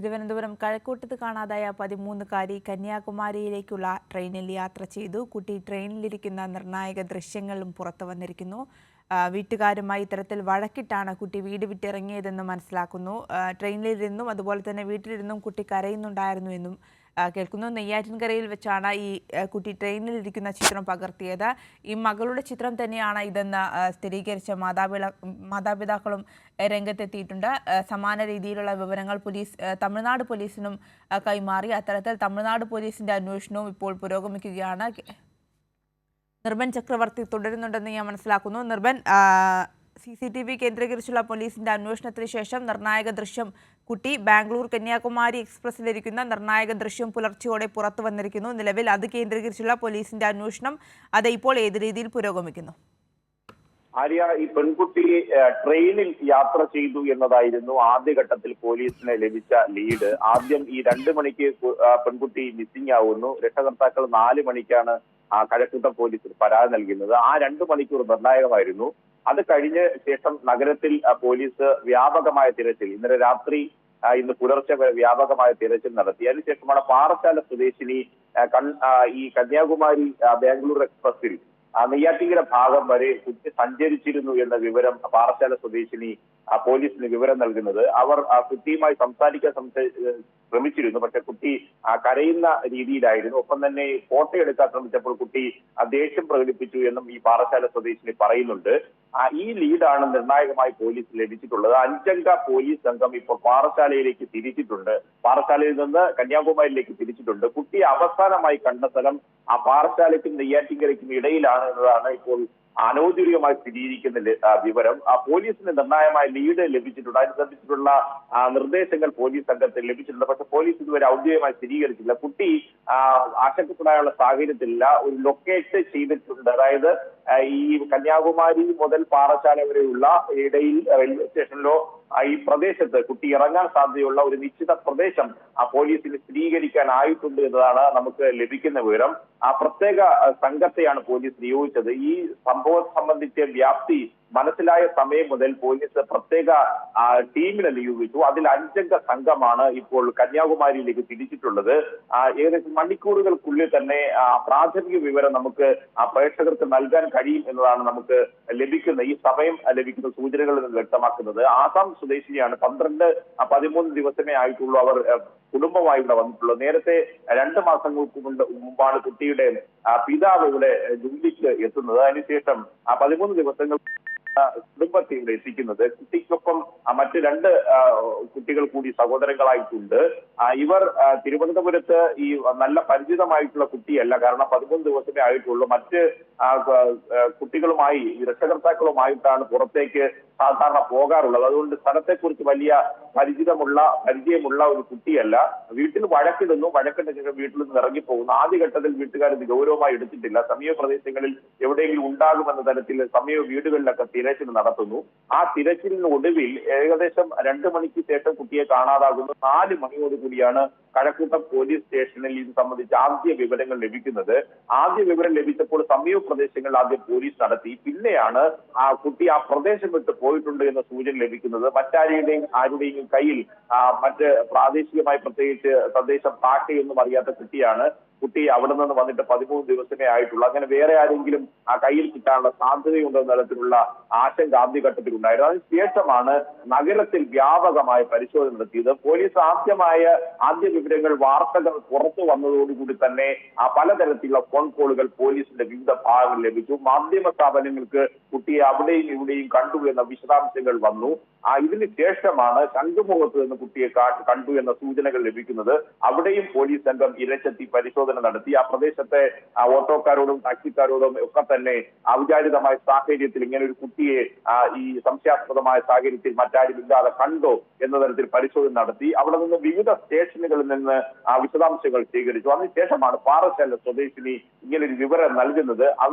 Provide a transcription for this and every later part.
തിരുവനന്തപുരം കഴക്കൂട്ടത്ത് കാണാതായ 13-കാരി കന്യാകുമാരിയിലേക്കുള്ള ട്രെയിനിൽ യാത്ര ചെയ്തു. കുട്ടി ട്രെയിനിലിരിക്കുന്ന നിർണായക ദൃശ്യങ്ങളും പുറത്തു വന്നിരിക്കുന്നു. വീട്ടുകാരുമായി ഇത്തരത്തിൽ വഴക്കിട്ടാണ് കുട്ടി വീട് വിട്ടിറങ്ങിയതെന്ന് മനസ്സിലാക്കുന്നു. ട്രെയിനിലിരുന്നും അതുപോലെ തന്നെ വീട്ടിലിരുന്നും കുട്ടി കരയുന്നുണ്ടായിരുന്നു എന്നും കേൾക്കുന്നു. നെയ്യാറ്റിൻകരയിൽ വെച്ചാണ് ഈ കുട്ടി ട്രെയിനിലിരിക്കുന്ന ചിത്രം പകർത്തിയത്. ഈ മകളുടെ ചിത്രം തന്നെയാണ് ഇതെന്ന് സ്ഥിരീകരിച്ച മാതാപിതാക്കളും രംഗത്തെത്തിയിട്ടുണ്ട്. സമാന രീതിയിലുള്ള വിവരങ്ങൾ തമിഴ്നാട് പോലീസിനും കൈമാറി. അത്തരത്തിൽ തമിഴ്നാട് പോലീസിന്റെ അന്വേഷണവും ഇപ്പോൾ പുരോഗമിക്കുകയാണ്. നിർബൻ ചക്രവർത്തി തുടരുന്നുണ്ടെന്ന് ഞാൻ മനസ്സിലാക്കുന്നു. നിർബൻ, CCTV കേന്ദ്രീകരിച്ചുള്ള പോലീസിന്റെ അന്വേഷണത്തിന് ശേഷം നിർണായക ദൃശ്യം കുട്ടി ബാംഗ്ലൂർ കന്യാകുമാരി എക്സ്പ്രസിലിരിക്കുന്ന നിർണായക ദൃശ്യം പുലർച്ചെയോടെ പുറത്തു വന്നിരിക്കുന്നു. നിലവിൽ അത് കേന്ദ്രീകരിച്ചുള്ള പോലീസിന്റെ അന്വേഷണം അത് ഇപ്പോൾ ഏത് രീതിയിൽ പുരോഗമിക്കുന്നു? ആര്യ, ഈ പെൺകുട്ടി ട്രെയിനിൽ യാത്ര ചെയ്തു എന്നതായിരുന്നു ആദ്യഘട്ടത്തിൽ പോലീസിന് ലഭിച്ച ലീഡ്. ആദ്യം ഈ 2 മണിക്ക് പെൺകുട്ടി മിസ്സിംഗ് ആവുന്നു. രക്ഷകർത്താക്കൾ 4 മണിക്കാണ് കഴക്കൂട്ടം പോലീസിൽ പരാതി നൽകുന്നത്. ആ 2 മണിക്കൂർ നിർണായകമായിരുന്നു. അത് കഴിഞ്ഞ ശേഷം നഗരത്തിൽ പോലീസ് വ്യാപകമായ തിരച്ചിൽ, ഇന്നലെ രാത്രി ഇന്ന് പുലർച്ചെ വ്യാപകമായ തിരച്ചിൽ നടത്തി. അതിനുശേഷമാണ് പാറശാല സ്വദേശിനി ഈ കന്യാകുമാരി ബാംഗ്ലൂർ എക്സ്പ്രസിൽ നെയ്യാറ്റിൻകര ഭാഗം വരെ കുട്ടി സഞ്ചരിച്ചിരുന്നു എന്ന വിവരം പാറശാല സ്വദേശിനി പോലീസിന് വിവരം നൽകുന്നത്. അവർ കുട്ടിയുമായി സംസാരിക്കാൻ ശ്രമിച്ചിരുന്നു, പക്ഷെ കുട്ടി കരയുന്ന രീതിയിലായിരുന്നു. ഒപ്പം തന്നെ ഫോട്ടോ എടുക്കാൻ ശ്രമിച്ചപ്പോൾ കുട്ടി ദേഷ്യം പ്രകടിപ്പിച്ചു എന്നും ഈ പാറശാല സ്വദേശിനി പറയുന്നുണ്ട്. ഈ ലീഡാണ് നിർണായകമായി പോലീസ് ലഭിച്ചിട്ടുള്ളത്. 5 അംഗ പോലീസ് സംഘം ഇപ്പോൾ പാറശാലയിലേക്ക് തിരിച്ചിട്ടുണ്ട്. പാറശാലയിൽ നിന്ന് കന്യാകുമാരിയിലേക്ക് തിരിച്ചിട്ടുണ്ട്. കുട്ടിയെ അവസാനമായി കണ്ട സ്ഥലം ആ പാറശാലയ്ക്കും നെയ്യാറ്റിൻകരയ്ക്കും ഇടയിലാണ് എന്നതാണ് ഇപ്പോൾ അനൗദ്യോഗികമായി സ്ഥിരീകരിക്കുന്ന വിവരം. പോലീസിന് നിർണായകമായ ലീഡ് ലഭിച്ചിട്ടുണ്ട്. അതിനനുസരിച്ചിട്ടുള്ള നിർദ്ദേശങ്ങൾ പോലീസ് സംഘത്തിൽ ലഭിച്ചിട്ടുണ്ട്. പക്ഷെ പോലീസ് ഇതുവരെ ഔദ്യോഗികമായി സ്ഥിരീകരിച്ചില്ല. കുട്ടി ആശങ്കപ്പെടാനുള്ള സാഹചര്യത്തിലില്ല. ഒരു ലൊക്കേറ്റ് ചെയ്തിട്ടുണ്ട്. അതായത് ഈ കന്യാകുമാരി മുതൽ പാറശാല വരെയുള്ള ഇടയിൽ റെയിൽവേ സ്റ്റേഷനിലോ ഈ പ്രദേശത്ത് കുട്ടി ഇറങ്ങാൻ സാധ്യതയുള്ള ഒരു നിശ്ചിത പ്രദേശം പോലീസിന് സ്ഥിരീകരിക്കാനായിട്ടുണ്ട് എന്നതാണ് നമുക്ക് ലഭിക്കുന്ന വിവരം. പ്രത്യേക സംഘത്തെയാണ് പോലീസ് നിയോഗിച്ചത്. ഈ സംഭവം സംബന്ധിച്ച വ്യാപ്തി മനസ്സിലായ സമയം മുതൽ പോലീസ് പ്രത്യേക ടീമിനെ നിയോഗിച്ചു. അതിൽ 5 അംഗ സംഘമാണ് ഇപ്പോൾ കന്യാകുമാരിയിലേക്ക് തിരിച്ചിട്ടുള്ളത്. ഏകദേശം മണിക്കൂറുകൾക്കുള്ളിൽ തന്നെ പ്രാഥമിക വിവരം നമുക്ക് പ്രേക്ഷകർക്ക് നൽകാൻ കഴിയും എന്നതാണ് നമുക്ക് ഈ സമയം ലഭിക്കുന്ന സൂചനകളിൽ നിന്ന് വ്യക്തമാക്കുന്നത്. ആസാം സ്വദേശിനിയാണ്. 12-13 ദിവസമേ ആയിട്ടുള്ളൂ അവർ കുടുംബമായി ഇവിടെ വന്നിട്ടുള്ളത്. നേരത്തെ 2 മാസങ്ങൾക്ക് മുമ്പാണ് കുട്ടിയുടെ പിതാവ് ഇവിടെ ജോലിക്ക് എത്തുന്നത്. അതിനുശേഷം 13 ദിവസങ്ങൾ കുടുംബത്തെ ഇവിടെ എത്തിക്കുന്നത്. കുട്ടിക്കൊപ്പം മറ്റ് 2 കുട്ടികൾ കൂടി സഹോദരങ്ങളായിട്ടുണ്ട്. ഇവർ തിരുവനന്തപുരത്ത് ഈ നല്ല പരിചിതമായിട്ടുള്ള കുട്ടിയല്ല. കാരണം 13 ദിവസമേ ആയിട്ടുള്ളൂ. മറ്റ് കുട്ടികളുമായി രക്ഷകർത്താക്കളുമായിട്ടാണ് പുറത്തേക്ക് സാധാരണ പോകാറുള്ളത്. അതുകൊണ്ട് സ്ഥലത്തെക്കുറിച്ച് വലിയ പരിചയമുള്ള ഒരു കുട്ടിയല്ല. വീട്ടിൽ വഴക്കിടുന്നു. വഴക്കിട്ട ശേഷം വീട്ടിൽ നിന്ന് ഇറങ്ങിപ്പോകുന്നു. ആദ്യഘട്ടത്തിൽ വീട്ടുകാർ ഇത് ഗൗരവമായി എടുത്തിട്ടില്ല. സമീപ പ്രദേശങ്ങളിൽ എവിടെയെങ്കിലും ഉണ്ടാകുമെന്ന തരത്തിൽ സമീപ വീടുകളിലൊക്കെ തിരച്ചിൽ നടത്തുന്നു. ആ തിരച്ചിലിന് ഒടുവിൽ ഏകദേശം 2 മണിക്ക് ശേഷം കുട്ടിയെ കാണാതാകുന്നു. 4 മണിയോടുകൂടിയാണ് കഴക്കൂട്ടം പോലീസ് സ്റ്റേഷനിൽ ഇത് സംബന്ധിച്ച് ആദ്യ വിവരങ്ങൾ ലഭിക്കുന്നത്. ആദ്യ വിവരം ലഭിച്ചപ്പോൾ സമീപ പ്രദേശങ്ങളിൽ ആദ്യം പോലീസ് നടത്തി. പിന്നെയാണ് കുട്ടി ആ പ്രദേശം വിട്ട് പോയിട്ടുണ്ട് എന്ന സൂചന ലഭിക്കുന്നത്. ആരുടെയും കയ്യിൽ മറ്റ് പ്രാദേശികമായി പ്രത്യേകിച്ച് തദ്ദേശം ഭാഷയൊന്നും അറിയാത്ത കുട്ടിയാണ്. കുട്ടി അവിടെ നിന്ന് വന്നിട്ട് 13 ദിവസമേ ആയിട്ടുള്ളൂ. അങ്ങനെ വേറെ ആരെങ്കിലും കയ്യിൽ കിട്ടാനുള്ള സാധ്യതയുണ്ടെന്ന തരത്തിലുള്ള ആശങ്ക ആദ്യഘട്ടത്തിൽ ഉണ്ടായിരുന്നു. അതിനുശേഷമാണ് നഗരത്തിൽ വ്യാപകമായ പരിശോധന നടത്തിയത്. പോലീസ് ആദ്യ വിവരങ്ങൾ, വാർത്തകൾ പുറത്തു വന്നതോടുകൂടി തന്നെ പലതരത്തിലുള്ള ഫോൺ കോളുകൾ പോലീസിന്റെ വിവിധ ഭാഗങ്ങളിൽ ലഭിച്ചു. മാധ്യമ സ്ഥാപനങ്ങൾക്ക് കുട്ടിയെ അവിടെയും ഇവിടെയും കണ്ടു എന്ന വിശദാംശങ്ങൾ വന്നു. ഇതിന് ശേഷമാണ് ശംഖുമുഖത്ത് നിന്ന് കുട്ടിയെ കണ്ടു എന്ന സൂചനകൾ ലഭിക്കുന്നത്. അവിടെയും പോലീസ് സംഘം ഇരച്ചെത്തി പരിശോധന നടത്തി. ആ പ്രദേശത്തെ ഓട്ടോക്കാരോടും ടാക്സിക്കാരോടും ഒക്കെ തന്നെ ഔചാരിതമായ സാഹചര്യത്തിൽ ഇങ്ങനെ ഒരു കുട്ടിയെ ഈ സംശയാസ്പദമായ സാഹചര്യത്തിൽ മറ്റാരും ഇല്ലാതെ കണ്ടോ എന്ന തരത്തിൽ പരിശോധന നടത്തി. അവിടെ നിന്ന് വിവിധ സ്റ്റേഷനുകളിൽ നിന്ന് വിശദാംശങ്ങൾ സ്വീകരിച്ചു. അതിനുശേഷമാണ് പാറശാല സ്വദേശിനി ഇങ്ങനൊരു വിവരം നൽകുന്നത്.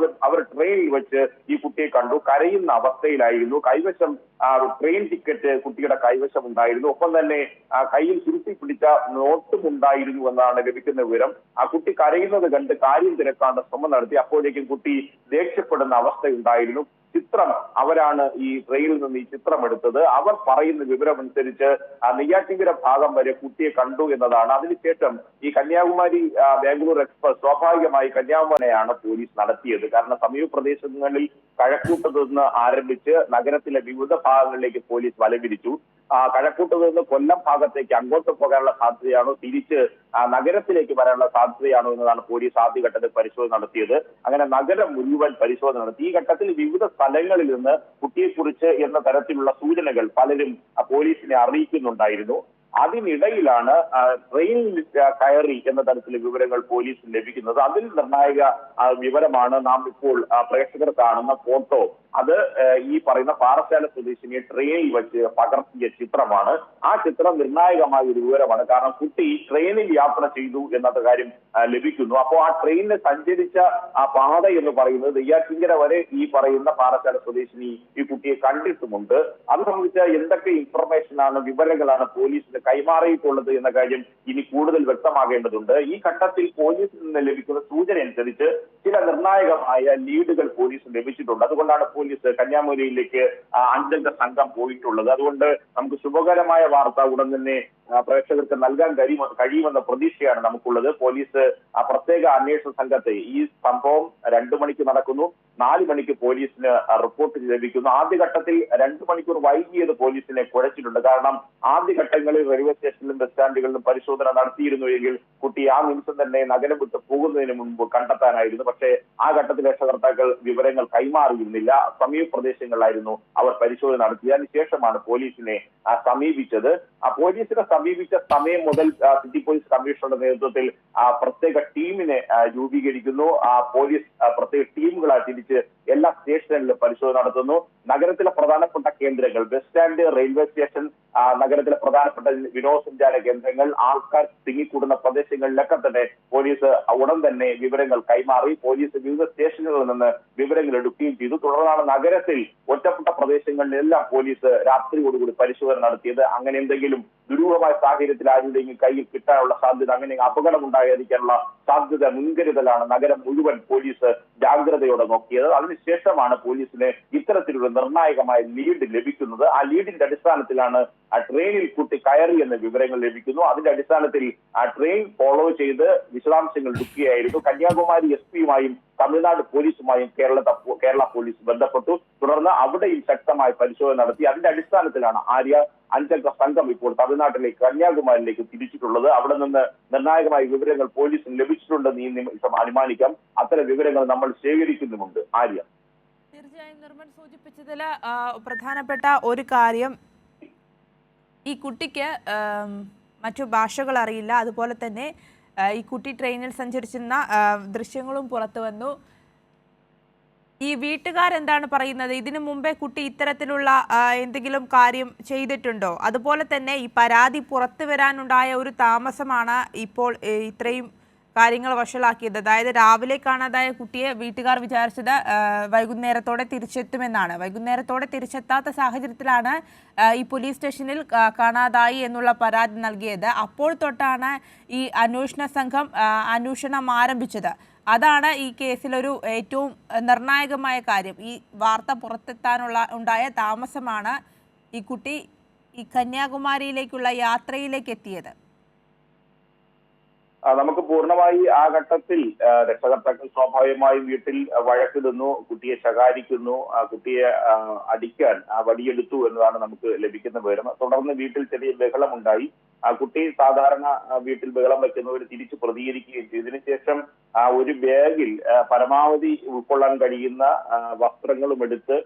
അവർ ട്രെയിനിൽ വെച്ച് ഈ കുട്ടിയെ കണ്ടു. കരയുന്ന അവസ്ഥയിലായിരുന്നു. കൈവശം ട്രെയിൻ ടിക്കറ്റ് കുട്ടിയുടെ കൈവശം ഉണ്ടായിരുന്നു. ഒപ്പം തന്നെ കയ്യിൽ ചുരുട്ടി പിടിച്ച നോട്ടും ഉണ്ടായിരുന്നു എന്നാണ് ലഭിക്കുന്ന വിവരം. ആ കുട്ടി കരയുന്നത് കണ്ട് കാര്യം തിരക്കാണ്ട് ശ്രമം നടത്തി. അപ്പോഴേക്കും കുട്ടി ദേഷ്യപ്പെടുന്ന അവസ്ഥയുണ്ടായിരുന്നു. ചിത്രം അവരാണ് ഈ ട്രെയിനിൽ നിന്ന് ഈ ചിത്രം എടുത്തത്. അവർ പറയുന്ന വിവരമനുസരിച്ച് നെയ്യാറ്റിൻകര ഭാഗം വരെ കുട്ടിയെ കണ്ടു എന്നതാണ്. അതിനുശേഷം ഈ കന്യാകുമാരി ബാംഗ്ലൂർ എക്സ്പ്രസ് സ്വാഭാവികമായി കന്യാകുമാരിയാണ് പോലീസ് നടത്തിയത്. കാരണം സമീപ പ്രദേശങ്ങളിൽ കഴക്കൂട്ടത്ത് നിന്ന് ആരംഭിച്ച് നഗരത്തിലെ വിവിധ ഭാഗങ്ങളിലേക്ക് പോലീസ് വലവിരിച്ചു. കഴക്കൂട്ടത്ത് നിന്ന് കൊല്ലം ഭാഗത്തേക്ക് അങ്ങോട്ട് പോകാനുള്ള സാധ്യതയാണോ, തിരിച്ച് നഗരത്തിലേക്ക് വരാനുള്ള സാധ്യതയാണോ എന്നതാണ് പോലീസ് ആദ്യഘട്ടത്തിൽ പരിശോധന നടത്തിയത്. അങ്ങനെ നഗരം മുഴുവൻ പരിശോധന നടത്തി. ഈ ഘട്ടത്തിൽ വിവിധ സ്ഥലങ്ങളിൽ നിന്ന് കുട്ടിയെക്കുറിച്ച് എന്ന തരത്തിലുള്ള സൂചനകൾ പലരും പോലീസിനെ അറിയിക്കുന്നുണ്ടായിരുന്നു. അതിനിടയിലാണ് ട്രെയിനിൽ കയറി എന്ന തരത്തിലെ വിവരങ്ങൾ പോലീസിന് ലഭിക്കുന്നത്. അതിൽ നിർണായക വിവരമാണ് നാം ഇപ്പോൾ പ്രേക്ഷകർ കാണുന്ന ഫോട്ടോ. അത് ഈ പറയുന്ന പാറശാല സ്വദേശിനിയെ ട്രെയിനിൽ വെച്ച് പകർത്തിയ ചിത്രമാണ്. ആ ചിത്രം നിർണായകമായ ഒരു വിവരമാണ്. കാരണം കുട്ടി ട്രെയിനിൽ യാത്ര ചെയ്തു എന്നത് കാര്യം ലഭിക്കുന്നു. അപ്പോൾ ആ ട്രെയിനിൽ സഞ്ചരിച്ച ആ പാത എന്ന് പറയുന്നത് നെയ്യാറ്റിൻകര വരെ ഈ പറയുന്ന പാറശാല സ്വദേശിനി ഈ കുട്ടിയെ കണ്ടിട്ടുമുണ്ട്. അത് സംബന്ധിച്ച എന്തൊക്കെ ഇൻഫർമേഷനാണ്, വിവരങ്ങളാണ് പോലീസിന് കൈമാറിയിട്ടുള്ളത് എന്ന കാര്യം ഇനി കൂടുതൽ വ്യക്തമാകേണ്ടതുണ്ട്. ഈ ഘട്ടത്തിൽ പോലീസിൽ നിന്ന് ലഭിക്കുന്ന സൂചന അനുസരിച്ച് ചില നിർണായകമായ ലീഡുകൾ പോലീസിന് ലഭിച്ചിട്ടുണ്ട്. അതുകൊണ്ടാണ് പോലീസ് കന്യാകുമാരിയിലേക്ക് അഞ്ചംഗ സംഘം പോയിട്ടുള്ളത്. അതുകൊണ്ട് നമുക്ക് ശുഭകരമായ വാർത്ത ഉടൻ തന്നെ പ്രേക്ഷകർക്ക് നൽകാൻ കഴിയുമെന്ന പ്രതീക്ഷയാണ് നമുക്കുള്ളത്. പോലീസ് പ്രത്യേക അന്വേഷണ സംഘത്തെ, ഈ സംഭവം 2 മണിക്ക് നടക്കുന്നു, 4 മണിക്ക് പോലീസിന് റിപ്പോർട്ട് ലഭിക്കുന്നു. ആദ്യഘട്ടത്തിൽ 2 മണിക്കൂർ വൈകിയത് പോലീസിനെ കുഴച്ചിട്ടുണ്ട്. കാരണം ആദ്യഘട്ടങ്ങളിൽ റെയിൽവേ സ്റ്റേഷനിലും ബസ് സ്റ്റാൻഡുകളിലും പരിശോധന നടത്തിയിരുന്നുവെങ്കിൽ കുട്ടി ആ നിമിഷം തന്നെ നഗരം വിട്ട് പോകുന്നതിന് മുമ്പ് കണ്ടെത്താനായിരുന്നു. പക്ഷേ ആ ഘട്ടത്തിൽ രക്ഷകർത്താക്കൾ വിവരങ്ങൾ കൈമാറിയിരുന്നില്ല. സമീപ പ്രദേശങ്ങളിലായിരുന്നു അവർ പരിശോധന നടത്തിയത്. അതിനുശേഷമാണ് പോലീസിനെ സമീപിച്ചത്. പോലീസിനെ സമീപിച്ച സമയം മുതൽ സിറ്റി പോലീസ് കമ്മീഷണറുടെ നേതൃത്വത്തിൽ പ്രത്യേക ടീമിനെ രൂപീകരിക്കുന്നു. പോലീസ് പ്രത്യേക ടീമുകളായി തിരിച്ച് എല്ലാ സ്റ്റേഷനുകളിലും പരിശോധന നടത്തുന്നു. നഗരത്തിലെ പ്രധാനപ്പെട്ട കേന്ദ്രങ്ങൾ, ബസ് സ്റ്റാൻഡ്, റെയിൽവേ സ്റ്റേഷൻ, നഗരത്തിലെ പ്രധാനപ്പെട്ട വിനോദസഞ്ചാര കേന്ദ്രങ്ങൾ, ആൾക്കാർ തിങ്ങിക്കൂടുന്ന പ്രദേശങ്ങളിലൊക്കെ തന്നെ പോലീസ് ഉടൻ തന്നെ വിവരങ്ങൾ കൈമാറി. പോലീസ് വിവിധ സ്റ്റേഷനുകളിൽ നിന്ന് വിവരങ്ങൾ എടുക്കുകയും ചെയ്തു. തുടർന്നാണ് നഗരത്തിൽ ഒറ്റപ്പെട്ട പ്രദേശങ്ങളിലെല്ലാം പോലീസ് രാത്രിയോടുകൂടി പരിശോധന നടത്തിയത്. അങ്ങനെ എന്തെങ്കിലും ദുരൂഹമായ സാഹചര്യത്തിൽ ആരുടെയും കയ്യിൽ കിട്ടാനുള്ള സാധ്യത, അങ്ങനെ അപകടം ഉണ്ടായിരിക്കാനുള്ള സാധ്യത മുൻകരുതലാണ് നഗരം മുഴുവൻ പോലീസ് ജാഗ്രതയോടെ നോക്കിയത്. അതിനുശേഷമാണ് പോലീസിന് ഇത്തരത്തിലുള്ള നിർണായകമായ ലീഡ് ലഭിക്കുന്നത്. ആ ലീഡിന്റെ അടിസ്ഥാനത്തിലാണ് ട്രെയിനിൽ കുട്ടി കയറി എന്ന വിവരങ്ങൾ ലഭിക്കുന്നു. അതിന്റെ അടിസ്ഥാനത്തിൽ ട്രെയിൻ ഫോളോ ചെയ്ത് വിശദാംശങ്ങൾ എടുക്കുകയായിരുന്നു. കന്യാകുമാരി എസ്.പിയുമായും തമിഴ്നാട് പോലീസുമായും കേരള പോലീസ് ബന്ധപ്പെട്ടു. തുടർന്ന് അവിടെയും ശക്തമായ പരിശോധന നടത്തി. അതിന്റെ അടിസ്ഥാനത്തിലാണ് ആര്യ അഞ്ചംഗ സംഘം ഇപ്പോൾ തമിഴ്നാട്ടിലേക്ക് കന്യാകുമാരിയിലേക്ക് തിരിച്ചിട്ടുള്ളത്. അവിടെ നിന്ന് നിർണായകമായ വിവരങ്ങൾ പോലീസിന് ലഭിച്ചിട്ടുണ്ടെന്ന് ഈ നിമിഷം അനുമാനിക്കാം. അത്തരം വിവരങ്ങൾ നമ്മൾ ശേഖരിക്കുന്നുമുണ്ട്. ആര്യ, തീർച്ചയായും നിർമ്മൽ സൂചിപ്പിച്ചതിൽ പ്രധാനപ്പെട്ട ഒരു കാര്യം, ഈ കുട്ടിക്ക് മറ്റു ഭാഷകൾ അറിയില്ല. അതുപോലെ തന്നെ ഈ കുട്ടി ട്രെയിനിൽ സഞ്ചരിച്ചിരുന്ന ദൃശ്യങ്ങളും പുറത്തു വന്നു. ഈ വീട്ടുകാരെന്താണ് പറയുന്നത്? ഇതിനു മുമ്പേ കുട്ടി ഇത്തരത്തിലുള്ള എന്തെങ്കിലും കാര്യം ചെയ്തിട്ടുണ്ടോ? അതുപോലെ തന്നെ ഈ പരാതി പുറത്തു വരാനുണ്ടായ ഒരു താമസമാണ് ഇപ്പോൾ ഇത്രയും കാര്യങ്ങൾ വഷളാക്കിയത്. അതായത് രാവിലെ കാണാതായ കുട്ടിയെ വീട്ടുകാർ വിചാരിച്ചത് വൈകുന്നേരത്തോടെ തിരിച്ചെത്തുമെന്നാണ്. വൈകുന്നേരത്തോടെ തിരിച്ചെത്താത്ത സാഹചര്യത്തിലാണ് ഈ പോലീസ് സ്റ്റേഷനിൽ കാണാതായി എന്നുള്ള പരാതി നൽകിയത്. അപ്പോൾ തൊട്ടാണ് ഈ അന്വേഷണ സംഘം അന്വേഷണം ആരംഭിച്ചത്. അതാണ് ഈ കേസിലൊരു ഏറ്റവും നിർണായകമായ കാര്യം. ഈ വാർത്ത ഉണ്ടായ താമസമാണ് ഈ കുട്ടി ഈ കന്യാകുമാരിയിലേക്കുള്ള യാത്രയിലേക്ക് എത്തിയത്. നമുക്ക് പൂർണ്ണമായി ആ ഘട്ടത്തിൽ രക്ഷകർത്താക്കൾ സ്വാഭാവികമായും വീട്ടിൽ വഴക്കിടുന്നു, കുട്ടിയെ ശകാരിക്കുന്നു, കുട്ടിയെ അടിക്കാൻ വടിയെടുത്തു എന്നതാണ് നമുക്ക് ലഭിക്കുന്ന വിവരം. തുടർന്ന് വീട്ടിൽ ചെറിയ ബഹളമുണ്ടായി. കുട്ടി സാധാരണ വീട്ടിൽ ബഹളം വയ്ക്കുന്നവർ തിരിച്ചു പ്രതികരിക്കുകയും ചെയ്തു. ഇതിനുശേഷം ഒരു ബാഗിൽ പരമാവധി ഉൾക്കൊള്ളാൻ കഴിയുന്ന വസ്ത്രങ്ങളും എടുത്ത്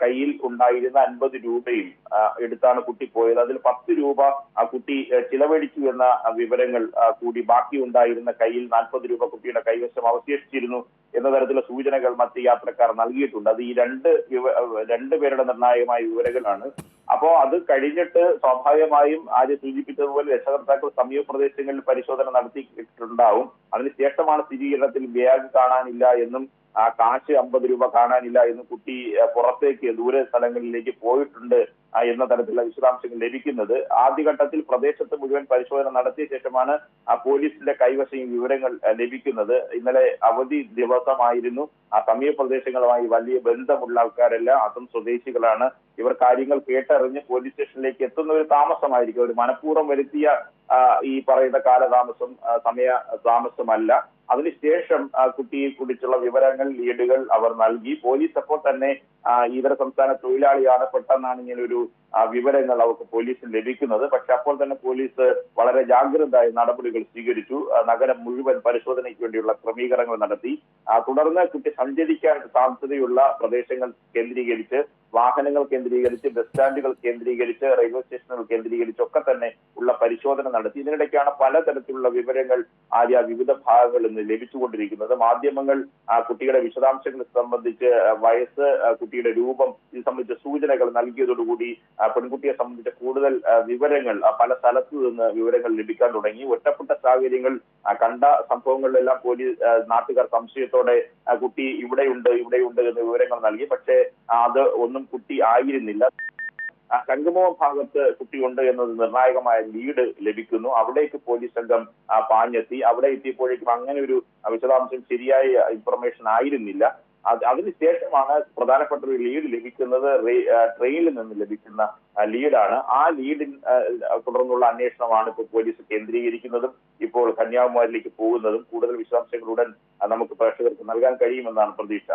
കയ്യിൽ ഉണ്ടായിരുന്ന 50 രൂപയും എടുത്താണ് കുട്ടി പോയത്. അതിൽ 10 രൂപ കുട്ടി ചിലവഴിച്ചു എന്ന വിവരങ്ങൾ കൂടി, ബാക്കി ഉണ്ടായിരുന്ന കയ്യിൽ 40 രൂപ കുട്ടിയുടെ കൈവശം അവശേഷിച്ചിരുന്നു എന്ന തരത്തിലുള്ള സൂചനകൾ മറ്റ് യാത്രക്കാർ നൽകിയിട്ടുണ്ട്. അത് ഈ രണ്ടുപേരുടെ നിർണായകമായ വിവരങ്ങളാണ്. അപ്പോ അത് കഴിഞ്ഞിട്ട് സ്വാഭാവികമായും ആദ്യം സൂചിപ്പിച്ചതുപോലെ രക്ഷകർത്താക്കൾ സമീപ പ്രദേശങ്ങളിൽ പരിശോധന നടത്തിയിട്ടുണ്ടാവും. അതിനുശേഷമാണ് സ്ഥിരീകരണത്തിൽ ബാഗ് കാണാനില്ല എന്നും കാശ് 50 രൂപ കാണാനില്ല എന്ന് കുട്ടി പുറത്തേക്ക് ദൂരെ സ്ഥലങ്ങളിലേക്ക് പോയിട്ടുണ്ട് എന്ന തരത്തിലുള്ള വിശദാംശങ്ങൾ ലഭിക്കുന്നത്. ആദ്യഘട്ടത്തിൽ പ്രദേശത്ത് മുഴുവൻ പരിശോധന നടത്തിയ ശേഷമാണ് പോലീസിന്റെ കൈവശം ഈ വിവരങ്ങൾ ലഭിക്കുന്നത്. ഇന്നലെ അവധി ദിവസമായിരുന്നു. സമീപ പ്രദേശങ്ങളുമായി വലിയ ബന്ധമുള്ള ആൾക്കാരെല്ലാം അസം സ്വദേശികളാണ്. ഇവർ കാര്യങ്ങൾ കേട്ടറിഞ്ഞ് പോലീസ് സ്റ്റേഷനിലേക്ക് എത്തുന്ന ഒരു താമസമായിരിക്കും. ഒരു മനഃപൂർവ്വം വരുത്തിയ ഈ പറയുന്ന കാലതാമസം സമയ താമസമല്ല. അതിനുശേഷം കുട്ടിയെ കുറിച്ചുള്ള വിവരങ്ങൾ, ലീഡുകൾ അവർ നൽകി. പോലീസ് അപ്പോൾ തന്നെ ഇതര സംസ്ഥാന തൊഴിലാളിയാണ്, പെട്ടെന്നാണ് ഇങ്ങനൊരു വിവരങ്ങൾ അവർക്ക് പോലീസിന് ലഭിക്കുന്നത്. പക്ഷെ അപ്പോൾ തന്നെ പോലീസ് വളരെ ജാഗ്രതയായ നടപടികൾ സ്വീകരിച്ചു. നഗരം മുഴുവൻ പരിശോധനയ്ക്ക് വേണ്ടിയുള്ള ക്രമീകരണങ്ങൾ നടത്തി. തുടർന്ന് കുട്ടി സഞ്ചരിക്കാൻ സാധ്യതയുള്ള പ്രദേശങ്ങൾ കേന്ദ്രീകരിച്ച്, വാഹനങ്ങൾ കേന്ദ്രീകരിച്ച്, ബസ് സ്റ്റാൻഡുകൾ കേന്ദ്രീകരിച്ച്, റെയിൽവേ സ്റ്റേഷനുകൾ കേന്ദ്രീകരിച്ചൊക്കെ തന്നെ ഉള്ള പരിശോധന നടത്തി. ഇതിനിടയ്ക്കാണ് പലതരത്തിലുള്ള വിവരങ്ങൾ വിവിധ ഭാഗങ്ങളിൽ നിന്ന് ലഭിച്ചുകൊണ്ടിരിക്കുന്നത്. മാധ്യമങ്ങൾ കുട്ടിയുടെ വിശദാംശങ്ങൾ സംബന്ധിച്ച്, വയസ്സ്, കുട്ടിയുടെ രൂപം ഇത് സംബന്ധിച്ച സൂചനകൾ നൽകിയതോടുകൂടി പെൺകുട്ടിയെ സംബന്ധിച്ച കൂടുതൽ വിവരങ്ങൾ പല സ്ഥലത്തു നിന്ന് വിവരങ്ങൾ ലഭിക്കാൻ തുടങ്ങി. ഒറ്റപ്പെട്ട സാഹചര്യങ്ങൾ കണ്ട സംഭവങ്ങളിലെല്ലാം പോലീസ് നാട്ടുകാർ സംശയത്തോടെ കുട്ടി ഇവിടെയുണ്ട് എന്ന് വിവരങ്ങൾ നൽകി. പക്ഷേ അത് ഒന്നും കുട്ടി ആയിരുന്നില്ല. ശംഖുമുഖം ഭാഗത്ത് കുട്ടിയുണ്ട് എന്നത് നിർണായകമായ ലീഡ് ലഭിക്കുന്നു. അവിടേക്ക് പോലീസ് സംഘം പാഞ്ഞെത്തി. അവിടെ എത്തിയപ്പോഴേക്കും അങ്ങനെ ഒരു വിശദാംശം ശരിയായ ഇൻഫർമേഷൻ ആയിരുന്നില്ല. അതിനുശേഷമാണ് പ്രധാനപ്പെട്ട ഒരു ലീഡ് ലഭിക്കുന്നത്. ട്രെയിനിൽ നിന്ന് ലഭിക്കുന്ന ലീഡാണ്. ആ ലീഡിൽ തുടർന്നുള്ള അന്വേഷണമാണ് ഇപ്പോൾ പോലീസ് കേന്ദ്രീകരിക്കുന്നതും ഇപ്പോൾ കന്യാകുമാരിയിലേക്ക് പോകുന്നതും. കൂടുതൽ വിശദാംശങ്ങളുடன் നമുക്ക് പ്രേക്ഷകർക്ക് നൽകാൻ കഴിയുമെന്നാണ് പ്രതീക്ഷ.